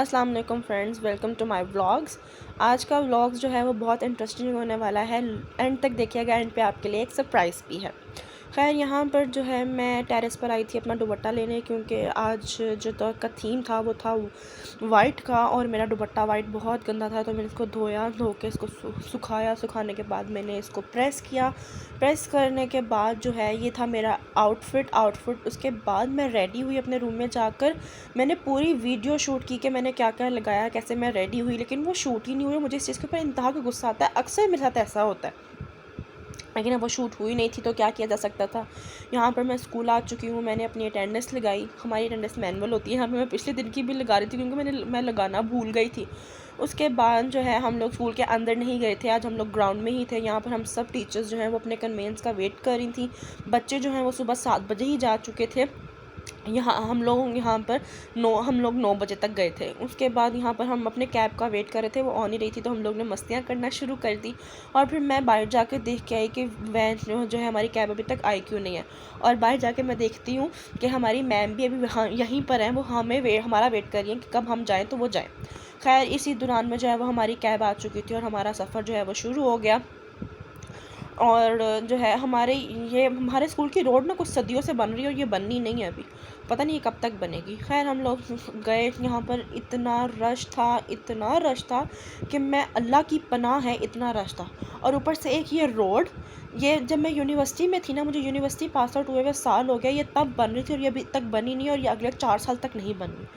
अस्सलाम वालेकुम friends, welcome to my vlogs. आज का व्लॉग्स जो है वो बहुत इंटरेस्टिंग होने वाला है। एंड तक देखिएगा, एंड पे आपके लिए एक सरप्राइज़ भी है। खैर, यहाँ पर जो है मैं टेरेस पर आई थी अपना दुपट्टा लेने, क्योंकि आज जो तो का थीम था वो था वाइट का, और मेरा दुपट्टा वाइट बहुत गंदा था। तो मैंने इसको धोया, धो के इसको सुखाया। सुखाने के बाद मैंने इसको प्रेस किया। प्रेस करने के बाद जो है ये था मेरा आउटफिट। उसके बाद मैं रेडी हुई अपने रूम में जाकर। मैंने पूरी वीडियो शूट की कि मैंने क्या क्या लगाया, कैसे मैं रेडी हुई, लेकिन वो शूट ही नहीं हुई। मुझे इस चीज़ के ऊपर इंतहा का गुस्सा आता है। अक्सर मेरे साथ ऐसा होता है, लेकिन अब वो शूट हुई नहीं थी तो क्या किया जा सकता था। यहाँ पर मैं स्कूल आ चुकी हूँ। मैंने अपनी अटेंडेंस लगाई। हमारी अटेंडेंस मैनुअल होती है, यहाँ पर मैं पिछले दिन की भी लगा रही थी क्योंकि मैं लगाना भूल गई थी। उसके बाद जो है हम लोग स्कूल के अंदर नहीं गए थे, आज हम लोग ग्राउंड में ही थे। यहाँ पर हम सब टीचर्स जो हैं वो अपने कन्वेंस का वेट कर रही थी। बच्चे जो हैं वो सुबह 7 बजे ही जा चुके थे। हम लोग 9 बजे तक गए थे। उसके बाद यहाँ पर हम अपने कैब का वेट कर रहे थे, वो ऑन ही रही थी, तो हम लोग ने मस्तियाँ करना शुरू कर दी। और फिर मैं बाहर जाकर देख के आई कि वैन जो है हमारी कैब अभी तक आई क्यों नहीं है। और बाहर जाके मैं देखती हूँ कि हमारी मैम भी अभी यहीं पर हैं, वो हमारा वेट कर रही हैं कि कब हम जाएँ तो वो जाएँ। खैर, इसी दौरान में जो है वो हमारी कैब आ चुकी थी और हमारा सफ़र जो है वो शुरू हो गया। और जो है हमारे स्कूल की रोड ना कुछ सदियों से बन रही है और ये बननी नहीं है अभी। पता नहीं ये कब तक बनेगी। खैर, हम लोग गए। यहाँ पर इतना रश था कि मैं अल्लाह की पनाह है, इतना रश था। और ऊपर से एक ये रोड, ये जब मैं यूनिवर्सिटी में थी ना, मुझे यूनिवर्सिटी पास आउट हुए हुए साल हो गया, ये तब बन रही थी और ये अभी तक बनी नहीं, और ये अगले 4 साल तक नहीं बनी।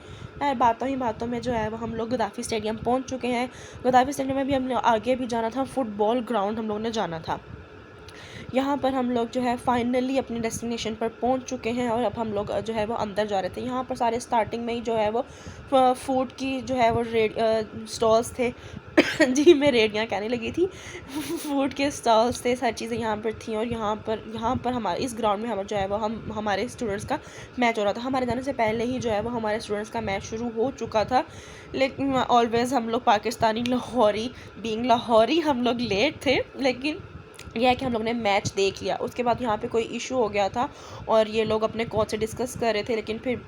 बातों ही बातों में जो है वो हम लोग गद्दाफ़ी स्टेडियम पहुँच चुके हैं। गद्दाफ़ी स्टेडियम में भी हमने आगे भी जाना था, फुटबॉल ग्राउंड हम लोगों ने जाना था। यहाँ पर हम लोग जो है फाइनली अपनी डेस्टिनेशन पर पहुँच चुके हैं, और अब हम लोग जो है वो अंदर जा रहे थे। यहाँ पर सारे स्टार्टिंग में ही जो है वो फूड की जो है वो स्टॉल्स थे। जी, मैं रेडियाँ कहने लगी थी। फूड के स्टॉल्स थे, सारी चीज़ें यहाँ पर थी। और यहाँ पर हमारे इस ग्राउंड में जो है वो हमारे स्टूडेंट्स का मैच हो रहा था। हमारे जाने से पहले ही जो है वो हमारे स्टूडेंट्स का मैच शुरू हो चुका था। लेकिन ऑलवेज़ हम लोग पाकिस्तानी लाहौरी हम लोग लेट थे, लेकिन यह है कि हम लोग ने मैच देख लिया। उसके बाद यहाँ पे कोई इशू हो गया था और ये लोग अपने कोच से डिस्कस कर रहे थे, लेकिन फिर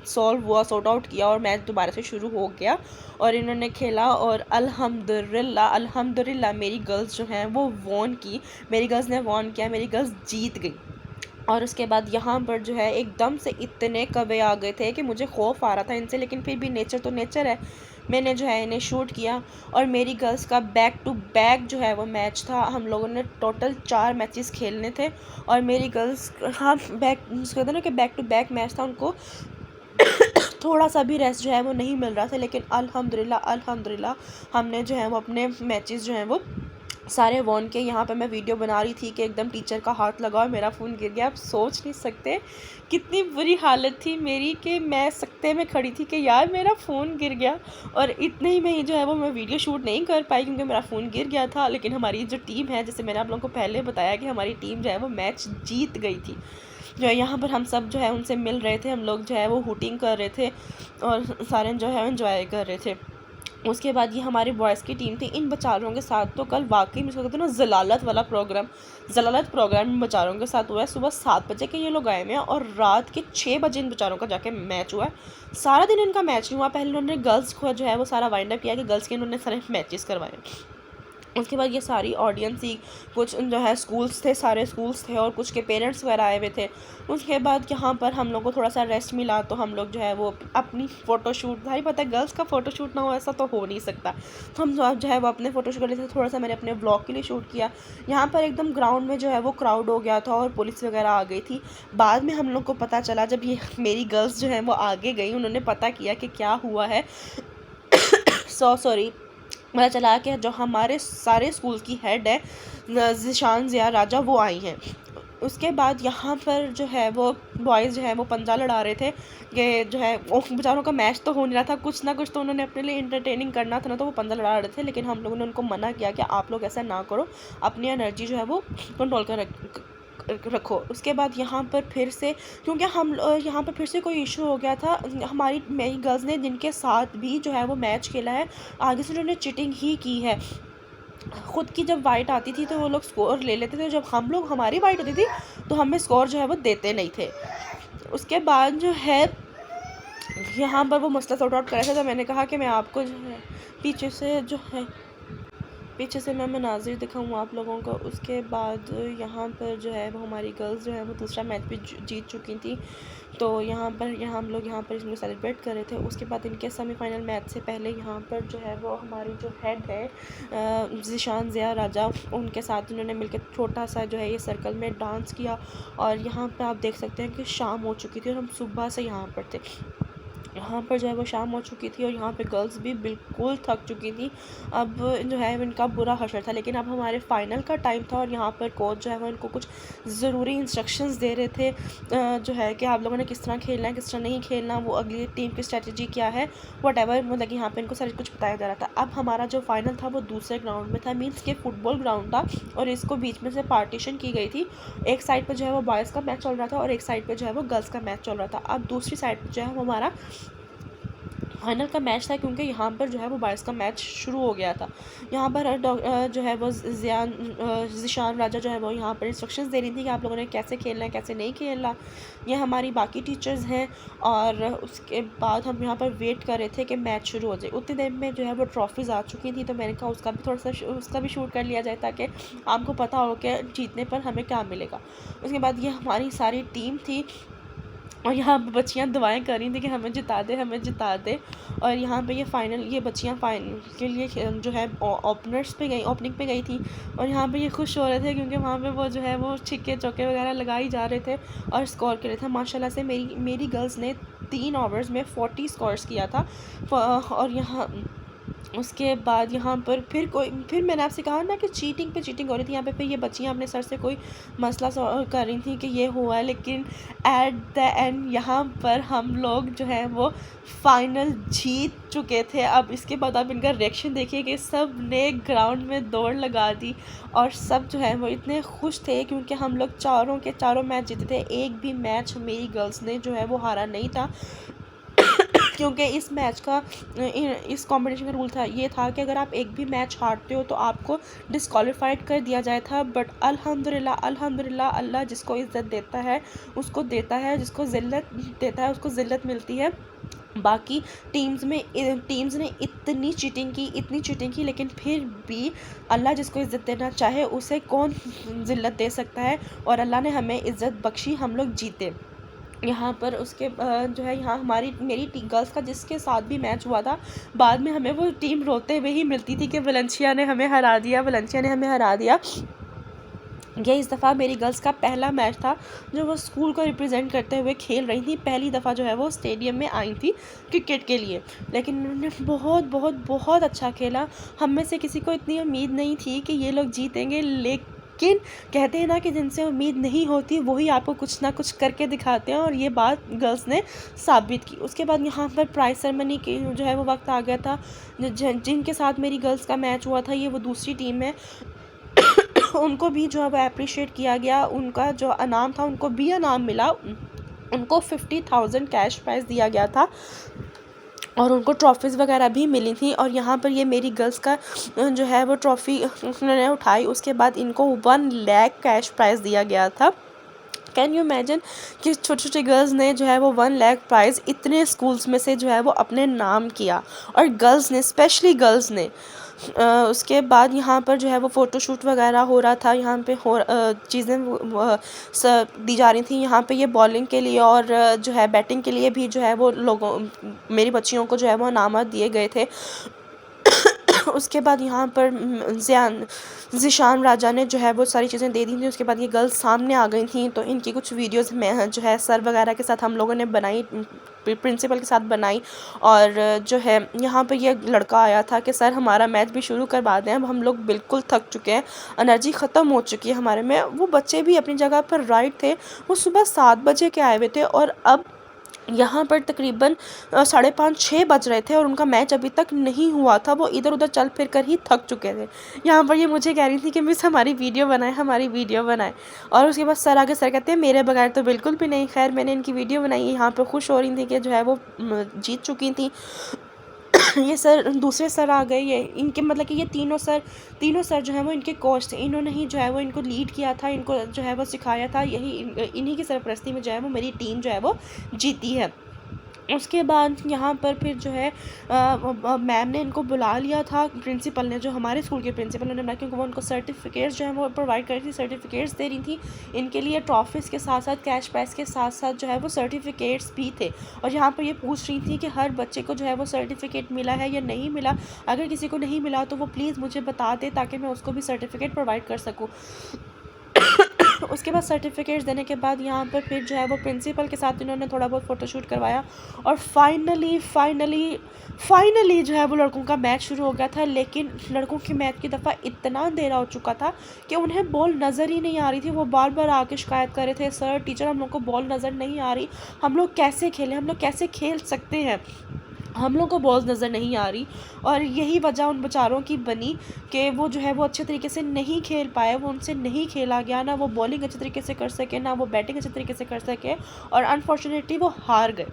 सॉर्ट आउट किया और मैच दोबारा से शुरू हो गया और इन्होंने खेला। और अल्हम्दुलिल्लाह मेरी गर्ल्स जो हैं वो मेरी गर्ल्स ने वॉन किया, मेरी गर्ल्स जीत गई। और उसके बाद यहाँ पर जो है एकदम से इतने कवे आ गए थे कि मुझे खौफ आ रहा था इनसे, लेकिन फिर भी नेचर तो नेचर है। मैंने जो है इन्हें शूट किया और मेरी गर्ल्स का बैक टू बैक जो है वो मैच था। हम लोगों ने टोटल 4 मैचेस खेलने थे और मेरी गर्ल्स, हाँ, कहते हैं ना कि बैक टू बैक मैच था, उनको थोड़ा सा भी रेस्ट जो है वो नहीं मिल रहा था। लेकिन अल्हम्दुलिल्लाह हमने जो है वो अपने मैचेस जो हैं वो सारे वॉन के। यहाँ पे मैं वीडियो बना रही थी कि एकदम टीचर का हाथ लगा और मेरा फ़ोन गिर गया। आप सोच नहीं सकते कितनी बुरी हालत थी मेरी कि मैं सकते में खड़ी थी कि यार मेरा फ़ोन गिर गया। और इतने ही में ही जो है वो मैं वीडियो शूट नहीं कर पाई क्योंकि मेरा फ़ोन गिर गया था। लेकिन हमारी जो टीम है, जैसे मैंने आप लोगों को पहले बताया कि हमारी टीम जो है वो मैच जीत गई थी। जो है यहाँ पर हम सब जो है उनसे मिल रहे थे, हम लोग जो है वो हुटिंग कर रहे थे और सारे जो है एंजॉय कर रहे थे। उसके बाद ये हमारी बॉयज़ की टीम थी। इन बेचारों के साथ तो कल वाकई में इसको कहते हैं ना ज़लालत प्रोग्राम इन बेचारों के साथ हुआ है। सुबह 7 बजे के ये लोग आए हुए हैं और रात के 6 बजे इन बेचारों का जाके मैच हुआ है। सारा दिन इनका मैच नहीं हुआ। पहले उन्होंने गर्ल्स को जो है वो सारा वाइंड अप किया कि गर्ल्स के इन्होंने सारे मैचेस करवाए। उसके बाद ये सारी ऑडियंस ही, कुछ जो है स्कूल्स थे, सारे स्कूल्स थे और कुछ के पेरेंट्स वगैरह आए हुए थे। उसके बाद यहाँ पर हम लोग को थोड़ा सा रेस्ट मिला तो हम लोग जो है वो अपनी फ़ोटोशूट, भाई पता है गर्ल्स का फ़ोटोशूट ना हो ऐसा तो हो नहीं सकता, तो हम जो है वो अपने फ़ोटोशूट कर रहे थे। थोड़ा सा मैंने अपने ब्लॉग के लिए शूट किया। यहाँ पर एकदम ग्राउंड में जो है वो क्राउड हो गया था और पुलिस वगैरह आ गई थी। बाद में हम लोग को पता चला, जब ये मेरी गर्ल्स जो हैं वो आगे गई, उन्होंने पता किया कि क्या हुआ है। सॉरी, पता चला कि जो हमारे सारे स्कूल की हेड है ज़िशान ज़िया राजा, वो आई हैं। उसके बाद यहाँ पर जो है वो बॉयज़ जो है वो पंजा लड़ा रहे थे कि जो है बेचारों का मैच तो हो नहीं रहा था, कुछ ना कुछ तो उन्होंने अपने लिए इंटरटेनिंग करना था ना, तो वो पंजा लड़ा रहे थे। लेकिन हम लोगों ने उनको मना किया कि आप लोग ऐसा ना करो, अपनी एनर्जी जो है वो कंट्रोल कर रखो। उसके बाद यहाँ पर फिर से, क्योंकि यहाँ पर फिर से कोई इशू हो गया था, मेरी गर्ल्स ने जिनके साथ भी जो है वो मैच खेला है, आगे से उन्होंने चीटिंग ही की है। खुद की जब वाइट आती थी तो वो लोग स्कोर ले लेते थे, जब हमारी वाइट होती थी तो हमें स्कोर जो है वो देते नहीं थे। उसके बाद जो है यहाँ पर वो मसला सॉर्ट आउट कर रहे थे, तो मैंने कहा कि मैं आपको जो है पीछे से मैं मनाजिर दिखाऊँ आप लोगों को। उसके बाद यहाँ पर जो है वो हमारी गर्ल्स जो है वो दूसरा मैच भी जीत चुकी थी। तो यहाँ हम लोग यहाँ पर इसमें सेलिब्रेट कर रहे थे। उसके बाद इनके सेमीफाइनल मैच से पहले यहाँ पर जो है वो हमारी जो हेड है ज़िशान ज़िया राजा, उनके साथ उन्होंने मिलकर छोटा सा जो है ये सर्कल में डांस किया। और यहाँ पर आप देख सकते हैं कि शाम हो चुकी थी और हम सुबह से यहाँ पर थे। यहाँ पर जो है वो शाम हो चुकी थी और यहाँ पे गर्ल्स भी बिल्कुल थक चुकी थी। अब जो है इनका बुरा हशर था, लेकिन अब हमारे फ़ाइनल का टाइम था और यहाँ पर कोच जो है वो इनको कुछ ज़रूरी इंस्ट्रक्शंस दे रहे थे जो है कि आप लोगों ने किस तरह खेलना है, किस तरह नहीं खेलना, वो अगली टीम की स्ट्रेटजी क्या है, वटेवर, मतलब कि यहाँ पर इनको सारा कुछ बताया जा रहा था। अब हमारा जो फ़ाइनल था वो दूसरे ग्राउंड में था, मीन्स के फुटबॉल ग्राउंड था और इसको बीच में से पार्टीशन की गई थी। एक साइड पर जो है वो बॉयज़ का मैच चल रहा था और एक साइड पर जो है वो गर्ल्स का मैच चल रहा था। अब दूसरी साइड पर जो है वो हमारा फाइनल का मैच था, क्योंकि यहाँ पर जो है वो बारिश का मैच शुरू हो गया था। यहाँ पर जो है वो ज़िशान राजा जो है वो यहाँ पर इंस्ट्रक्शंस दे रही थी कि आप लोगों ने कैसे खेलना है, कैसे नहीं खेलना। ये हमारी बाकी टीचर्स हैं और उसके बाद हम यहाँ पर वेट कर रहे थे कि मैच शुरू हो जाए। उतनी देर में जो है वो ट्रॉफ़ीज़ आ चुकी थी, तो मैंने कहा उसका भी थोड़ा सा उसका भी शूट कर लिया जाए ताकि आपको पता हो कि जीतने पर हमें क्या मिलेगा। उसके बाद ये हमारी सारी टीम थी और यहाँ पे बच्चियाँ दुआएं कर रही थी कि हमें जिता दे, हमें जिता दे। और यहाँ पे ये बच्चियाँ फाइनल के लिए जो है ओपनिंग पे गई थी और यहाँ पे ये खुश हो रहे थे क्योंकि वहाँ पे वो जो है वो छिक्के चौके वगैरह लगाई जा रहे थे और स्कोर कर रहे थे। माशाल्लाह से मेरी गर्ल्स ने 3 ओवर्स में 40 स्कोर्स किया था। और यहाँ उसके बाद यहाँ पर फिर मैंने आपसे कहा ना कि चीटिंग पे चीटिंग हो रही थी। यहाँ पे फिर ये बच्चियाँ अपने सर से कोई मसला कर रही थी कि ये हुआ है, लेकिन एट द एंड यहाँ पर हम लोग जो है वो फाइनल जीत चुके थे। अब इसके बाद आप इनका रिएक्शन देखिए कि सब ने ग्राउंड में दौड़ लगा दी और सब जो है वो इतने खुश थे क्योंकि हम लोग चारों के चारों मैच जीते थे। एक भी मैच मेरी गर्ल्स ने जो है वो हारा नहीं था क्योंकि इस मैच का इस कॉम्पिटिशन का रूल था, ये था कि अगर आप एक भी मैच हारते हो तो आपको डिस्क्वालीफाइड कर दिया जाए था। बट अल्हम्दुलिल्लाह अल्लाह जिसको इज़्ज़त देता है उसको देता है, जिसको ज़िल्लत देता है उसको ज़िल्लत मिलती है। बाकी टीम्स ने इतनी चीटिंग की, लेकिन फिर भी अल्लाह जिसको इज़्ज़त देना चाहे उसे कौन ज़िल्लत दे सकता है। और अल्लाह ने हमें इज़्ज़त बख्शी, हम लोग जीते यहाँ पर। उसके जो है यहाँ मेरी गर्ल्स का जिसके साथ भी मैच हुआ था, बाद में हमें वो टीम रोते हुए ही मिलती थी कि वलेंशिया ने हमें हरा दिया। ये इस दफ़ा मेरी गर्ल्स का पहला मैच था जो वो स्कूल को रिप्रेजेंट करते हुए खेल रही थी। पहली दफ़ा जो है वो स्टेडियम में आई थी क्रिकेट के लिए, लेकिन उन्होंने बहुत अच्छा खेला। हम में से किसी को इतनी उम्मीद नहीं थी कि ये लोग जीतेंगे, लेकिन कहते हैं ना कि जिनसे उम्मीद नहीं होती वही आपको कुछ ना कुछ करके दिखाते हैं, और ये बात गर्ल्स ने साबित की। उसके बाद यहाँ पर प्राइज़ सेरेमनी की जो है वो वक्त आ गया था। जिनके साथ मेरी गर्ल्स का मैच हुआ था, ये वो दूसरी टीम है, उनको भी जो है वो अप्रिशिएट किया गया। उनका जो इनाम था उनको भी इनाम मिला, उनको 50,000 कैश प्राइज़ दिया गया था और उनको ट्रॉफ़ीज़ वगैरह भी मिली थी। और यहाँ पर ये मेरी गर्ल्स का जो है वो ट्रॉफ़ी उन्होंने उठाई, उसके बाद इनको 1 लाख कैश प्राइज़ दिया गया था। कैन यू इमेजिन कि छोटी छोटी गर्ल्स ने जो है वो 1 लाख प्राइज़ इतने स्कूल्स में से जो है वो अपने नाम किया, और गर्ल्स ने, स्पेशली गर्ल्स ने। उसके बाद यहाँ पर जो है वो फ़ोटोशूट वगैरह हो रहा था, यहाँ पे चीज़ें दी जा रही थी। यहाँ पे ये बॉलिंग के लिए और जो है बैटिंग के लिए भी जो है वो मेरी बच्चियों को जो है वो इनामात दिए गए थे। उसके बाद यहाँ पर ज़िशान राजा ने जो है वो सारी चीज़ें दे दी थी। उसके बाद ये गर्ल्स सामने आ गई थी, तो इनकी कुछ वीडियोज़ में जो है सर वगैरह के साथ हम लोगों ने बनाई, प्रिंसिपल के साथ बनाई। और जो है यहाँ पर ये लड़का आया था कि सर हमारा मैच भी शुरू करवा दें, अब हम लोग बिल्कुल थक चुके हैं, एनर्जी ख़त्म हो चुकी है हमारे में। वो बच्चे भी अपनी जगह पर राइट थे, वो सुबह 7 बजे के आए हुए थे और अब यहाँ पर तकरीबन 5:30-6 बज रहे थे और उनका मैच अभी तक नहीं हुआ था। वो इधर उधर चल फिर कर ही थक चुके थे। यहाँ पर ये मुझे कह रही थी कि मिस हमारी वीडियो बनाए। और उसके बाद सर कहते हैं मेरे बगैर तो बिल्कुल भी नहीं। खैर मैंने इनकी वीडियो बनाई। यहाँ पर खुश हो रही थी कि जो है वो जीत चुकी थी। ये दूसरे सर आ गए, ये इनके मतलब कि ये तीनों सर जो है वो इनके कोच थे। इन्होंने ही जो है वो इनको लीड किया था, इनको जो है वो सिखाया था। इन्हीं की सरपरस्ती में जो है वो मेरी टीम जो है वो जीती है। उसके बाद यहाँ पर फिर जो है मैम ने इनको बुला लिया था, प्रिंसिपल ने, जो हमारे स्कूल के प्रिंसिपल ने बुलाया, क्योंकि वो उनको सर्टिफिकेट्स जो है वो प्रोवाइड कर रही थी, सर्टिफिकेट्स दे रही थी इनके लिए। ट्रॉफीज़ के साथ साथ कैश प्राइज़ के साथ साथ जो है वो सर्टिफिकेट्स भी थे। और यहाँ पर ये पूछ रही थी कि हर बच्चे को जो है वो सर्टिफिकेट मिला है या नहीं मिला। अगर किसी को नहीं मिला तो वो प्लीज़ मुझे बता दे, ताकि मैं उसको भी सर्टिफिकेट प्रोवाइड कर सकूँ। उसके बाद सर्टिफिकेट्स देने के बाद यहाँ पर फिर जो है वो प्रिंसिपल के साथ इन्होंने थोड़ा बहुत फ़ोटोशूट करवाया। और फाइनली जो है वो लड़कों का मैच शुरू हो गया था। लेकिन लड़कों की मैच की दफ़ा इतना अंधेरा हो चुका था कि उन्हें बॉल नज़र ही नहीं आ रही थी। वो बार बार आके शिकायत कर रहे थे, सर टीचर हम लोग को बॉल नज़र नहीं आ रही, हम लोग कैसे खेलें, हम लोग कैसे खेल सकते हैं, हम लोग को बॉल्स नज़र नहीं आ रही। और यही वजह उन बेचारों की बनी कि वो जो है वो अच्छे तरीके से नहीं खेल पाए, वो उनसे नहीं खेला गया, ना वो बॉलिंग अच्छे तरीके से कर सके, ना वो बैटिंग अच्छे तरीके से कर सके, और अनफॉर्चुनेटली वो हार गए।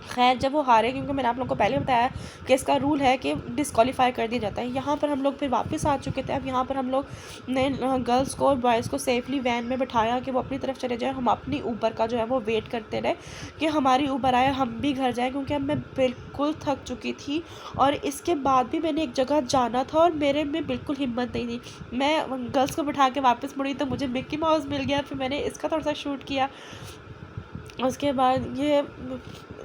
खैर जब वो हारे, क्योंकि मैंने आप लोगों को पहले बताया कि इसका रूल है कि डिस्क्वालीफाई कर दिया जाता है। यहाँ पर हम लोग फिर वापस आ चुके थे। अब यहाँ पर हम लोग ने गर्ल्स को और बॉयज़ को सेफली वैन में बिठाया कि वो अपनी तरफ चले जाएँ, हम अपनी ऊबर का जो है वो वेट करते रहे कि हमारी ऊबर आए, हम भी घर जाएँ, क्योंकि अब मैं बिल्कुल थक चुकी थी। और इसके बाद भी मैंने एक जगह जाना था और मेरे में बिल्कुल हिम्मत नहीं थी। मैं गर्ल्स को बिठा के वापस मुड़ी तो मुझे मिक्की माउस मिल गया, फिर मैंने इसका थोड़ा सा शूट किया। उसके बाद ये,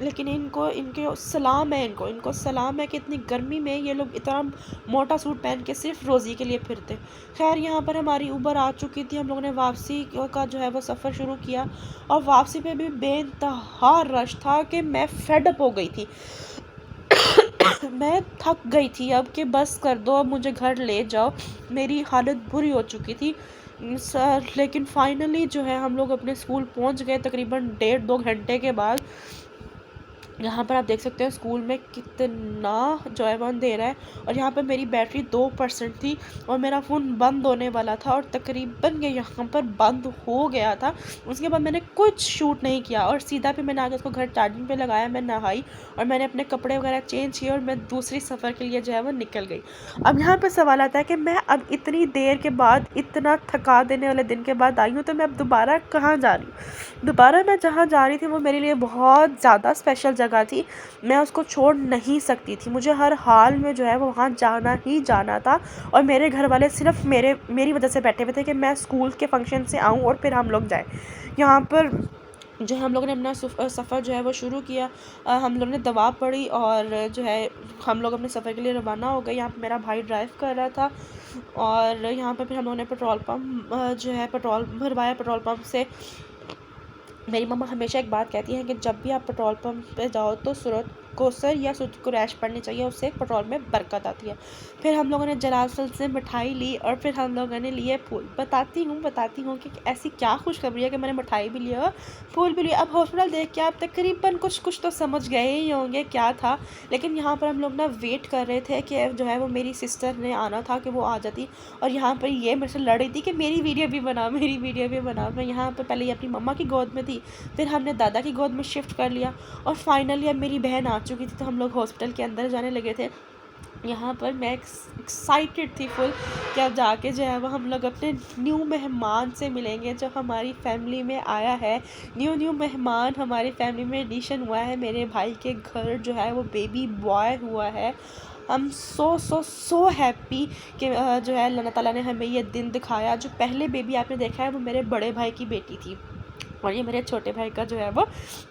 लेकिन इनके सलाम है कि इतनी गर्मी में ये लोग इतना मोटा सूट पहन के सिर्फ रोज़ी के लिए फिरते। खैर यहाँ पर हमारी ऊबर आ चुकी थी, हम लोगों ने वापसी का जो है वो सफ़र शुरू किया। और वापसी पे भी बेइंतहा रश था कि मैं फेड अप हो गई थी। मैं थक गई थी अब कि बस कर दो, अब मुझे घर ले जाओ, मेरी हालत बुरी हो चुकी थी सर। लेकिन फाइनली जो है हम लोग अपने स्कूल पहुंच गए तकरीबन 1.5-2 घंटे के बाद। यहाँ पर आप देख सकते हैं स्कूल में कितना जो है वो अंधेरा है। और यहाँ पर मेरी बैटरी 2% थी और मेरा फ़ोन बंद होने वाला था, और तकरीबन ये यहाँ पर बंद हो गया था। उसके बाद मैंने कुछ शूट नहीं किया और सीधा फिर मैंने आगे उसको घर चार्जिंग पे लगाया। मैं नहाई और मैंने अपने कपड़े वगैरह चेंज किए और मैं दूसरी सफ़र के लिए जो है वो निकल गई। अब यहाँ पर सवाल आता है कि मैं अब इतनी देर के बाद, इतना थका देने वाले दिन के बाद आई हूँ, तो मैं अब दोबारा कहाँ जा रही हूँ। दोबारा मैं जहाँ जा रही थी वो मेरे लिए बहुत ज़्यादा स्पेशल जगह थी, मैं उसको छोड़ नहीं सकती थी। मुझे हर हाल में जो है वो वहाँ जाना ही जाना था। और मेरे घर वाले सिर्फ मेरी वजह से बैठे हुए थे कि मैं स्कूल के फंक्शन से आऊँ और फिर हम लोग जाएं। यहाँ पर जो हम लोगों ने अपना सफ़र जो है वो शुरू किया। हम लोगों ने दवा पड़ी और जो है हम लोग अपने सफ़र के लिए रवाना हो गए। यहाँ पर मेरा भाई ड्राइव कर रहा था और यहाँ पर फिर हम लोगों ने पेट्रोल पम्प जो है पेट्रोल भरवाया। पेट्रोल पम्प से मेरी मम्मा हमेशा एक बात कहती हैं कि जब भी आप पेट्रोल पंप पे जाओ तो सूरत कोसर या सूरत कुरैश पढ़नी चाहिए, उससे पेट्रोल में बरकत आती है। फिर हम लोगों ने जलालफल से मिठाई ली और फिर हम लोगों ने लिए फूल। बताती हूँ कि ऐसी क्या खुशखबरी है कि मैंने मिठाई भी लिया, फूल भी लिया। अब हॉस्पिटल देख के आप तकरीबन कुछ तो समझ गए ही होंगे क्या था। लेकिन यहाँ पर हम लोग ना वेट कर रहे थे कि जो है वो मेरी सिस्टर ने आना था कि वो आ जाती। और यहाँ पर ये मेरे से लड़ रही थी कि मेरी वीडियो भी बना। मैं यहाँ पर पहले अपनी मम्मा की गोद में थी, फिर हमने दादा की गोद में शिफ्ट कर लिया और फाइनली अब मेरी बहन आ चुकी थी, तो हम लोग हॉस्पिटल के अंदर जाने लगे थे। यहाँ पर मैं एक्साइटेड थी फुल कि अब जाके जो है वो हम लोग अपने न्यू मेहमान से मिलेंगे जो हमारी फैमिली में आया है। न्यू मेहमान हमारी फैमिली में एडिशन हुआ है। मेरे भाई के घर जो है वो बेबी बॉय हुआ है। हम सो हैप्पी कि जो है अल्लाह ताला ने हमें ये दिन दिखाया। जो पहले बेबी आपने देखा है वो मेरे बड़े भाई की बेटी थी और ये मेरे छोटे भाई का जो है वो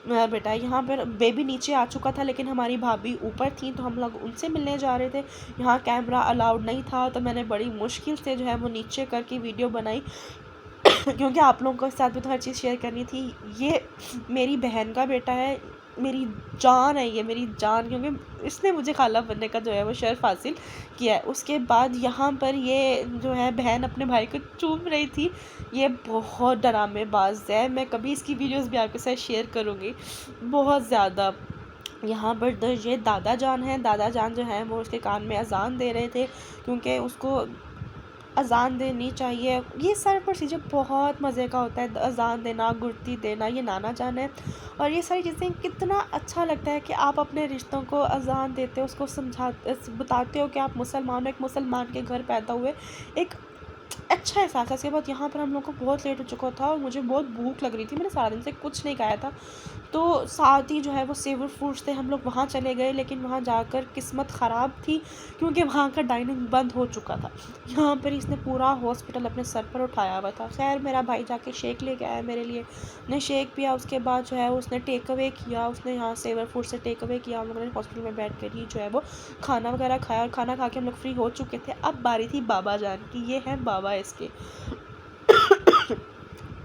बेटा है। यहाँ पर बेबी नीचे आ चुका था लेकिन हमारी भाभी ऊपर थी तो हम लोग उनसे मिलने जा रहे थे। यहाँ कैमरा अलाउड नहीं था तो मैंने बड़ी मुश्किल से जो है वो नीचे करके वीडियो बनाई क्योंकि आप लोगों के साथ भी तो हर चीज़ शेयर करनी थी। ये मेरी बहन का बेटा है, मेरी जान है, ये मेरी जान, क्योंकि इसने मुझे खाला बनने का जो है वो शर्फ हासिल किया है। उसके बाद यहाँ पर ये जो है बहन अपने भाई को चूम रही थी। ये बहुत ड्रामेबाज है, मैं कभी इसकी वीडियोस भी आपके साथ शेयर करूँगी बहुत ज़्यादा। यहाँ पर ये दादा जान है, दादा जान जो है वो उसके कान में अजान दे रहे थे क्योंकि उसको अजान देनी चाहिए। ये सारा प्रोसीजर बहुत मज़े का होता है, अजान देना, गुड़ती देना, ये नाना जान है। और ये सारी चीज़ें कितना अच्छा लगता है कि आप अपने रिश्तों को अजान देते हो, उसको बताते हो कि आप मुसलमान हो, एक मुसलमान के घर पैदा हुए, एक अच्छा एहसास है। इसके बाद यहाँ पर हम लोग को बहुत लेट हो चुका था और मुझे बहुत भूख लग रही थी, मैंने सारा दिन से कुछ नहीं खाया था। तो साथ ही जो है वो सेवर फूड्स थे, हम लोग वहाँ चले गए, लेकिन वहाँ जाकर किस्मत ख़राब थी क्योंकि वहाँ का डाइनिंग बंद हो चुका था। यहाँ पर इसने पूरा हॉस्पिटल अपने सर पर उठाया हुआ था। खैर मेरा भाई जाके शेक लेके आया मेरे लिए, ने शेक पिया, उसके बाद जो है उसने टेक अवे किया, उसने यहाँ सेवर फूड से टेक अवे किया। हम लोगों ने हॉस्पिटल में बैठ कर ही जो है वो खाना वगैरह खाया, और खाना खा के हम लोग फ्री हो चुके थे। अब बारी थी बाबा जान की, ये है बाबा इसके।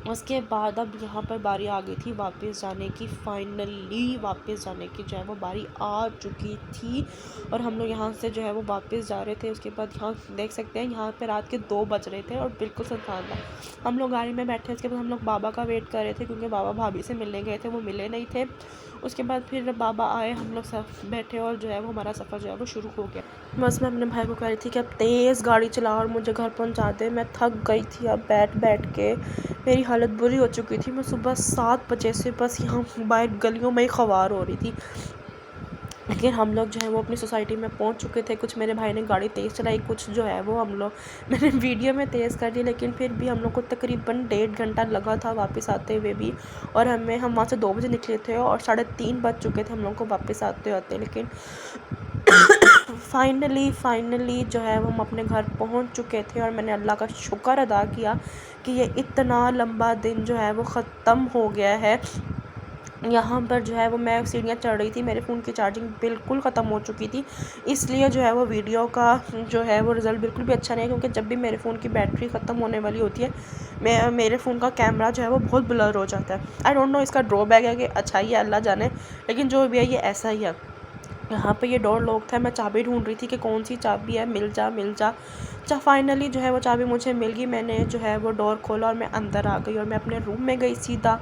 उसके बाद अब यहाँ पर बारी आ गई थी वापस जाने की। फाइनली वापस जाने की जो है वो बारी आ चुकी थी, और हम लोग यहाँ से जो है वो वापस जा रहे थे। उसके बाद यहाँ देख सकते हैं यहाँ पे रात के 2 बज रहे थे और बिल्कुल सुनसान था। हम लोग गाड़ी में बैठे, उसके बाद हम लोग बाबा का वेट कर रहे थे क्योंकि बाबा भाभी से मिलने गए थे, वो मिले नहीं थे। उसके बाद फिर बाबा आए, हम लोग सब बैठे और जो है वो हमारा सफ़र जो है वो शुरू हो गया। बस मैं अपने भाई को कह रही थी कि अब तेज़ गाड़ी चला और मुझे घर पहुंचा दे, मैं थक गई थी अब बैठ बैठ के, मेरी हालत बुरी हो चुकी थी। मैं सुबह 7 बजे से बस यहाँ बाहर गलियों में ही ख़वार हो रही थी। लेकिन हम लोग जो है वो अपनी सोसाइटी में पहुंच चुके थे। कुछ मेरे भाई ने गाड़ी तेज़ चलाई, कुछ जो है वो हम लोग मैंने वीडियो में तेज़ कर दी, लेकिन फिर भी हम लोग को तकरीबन 1.5 घंटा लगा था वापस आते हुए भी। और हम वहाँ से 2 बजे निकले थे और 3:30 बज चुके थे हम लोग को वापस आते आते। लेकिन फाइनली जो है हम अपने घर पहुंच चुके थे, और मैंने अल्लाह का शुक्र अदा किया कि ये इतना लंबा दिन जो है वो ख़त्म हो गया है। यहाँ पर जो है वो मैं सीढ़ियाँ चढ़ रही थी, मेरे फ़ोन की चार्जिंग बिल्कुल ख़त्म हो चुकी थी, इसलिए जो है वो वीडियो का जो है वो रिज़ल्ट बिल्कुल भी अच्छा नहीं है। क्योंकि जब भी मेरे फ़ोन की बैटरी ख़त्म होने वाली होती है, मेरे फ़ोन का कैमरा जो है वो बहुत ब्लर हो जाता है। आई डोंट नो इसका ड्रॉबैक है कि अच्छा ही है, अल्लाह जाने, लेकिन जो भी है ये ऐसा ही है। यहाँ पे ये डोर लॉक था, मैं चाबी ढूंढ रही थी कि कौन सी चाबी है, मिल जा। फाइनली जो है वो चाबी मुझे मिल गई। मैंने जो है वो डोर खोला और मैं अंदर आ गई और मैं अपने रूम में गई सीधा।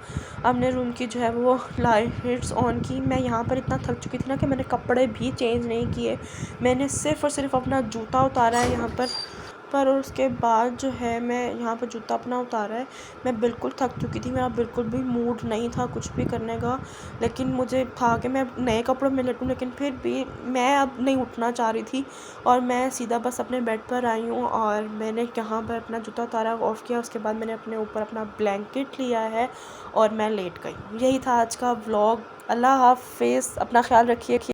अपने रूम की जो है वो लाइट्स ऑन की। मैं यहाँ पर इतना थक चुकी थी ना कि मैंने कपड़े भी चेंज नहीं किए, मैंने सिर्फ़ और सिर्फ अपना जूता उतारा है यहाँ पर। और उसके बाद जो है मैं यहाँ पर जूता अपना उतारा है। मैं बिल्कुल थक चुकी थी, मेरा बिल्कुल भी मूड नहीं था कुछ भी करने का, लेकिन मुझे था कि मैं नए कपड़ों में लेटूँ, लेकिन फिर भी मैं अब नहीं उठना चाह रही थी। और मैं सीधा बस अपने बेड पर आई हूँ और मैंने यहाँ पर अपना जूता उतारा, ऑफ़ किया। उसके बाद मैंने अपने ऊपर अपना ब्लैंकेट लिया है और मैं लेट गई। यही था आज का व्लॉग। अल्लाह हाफ़िज़, अपना ख्याल रखिए।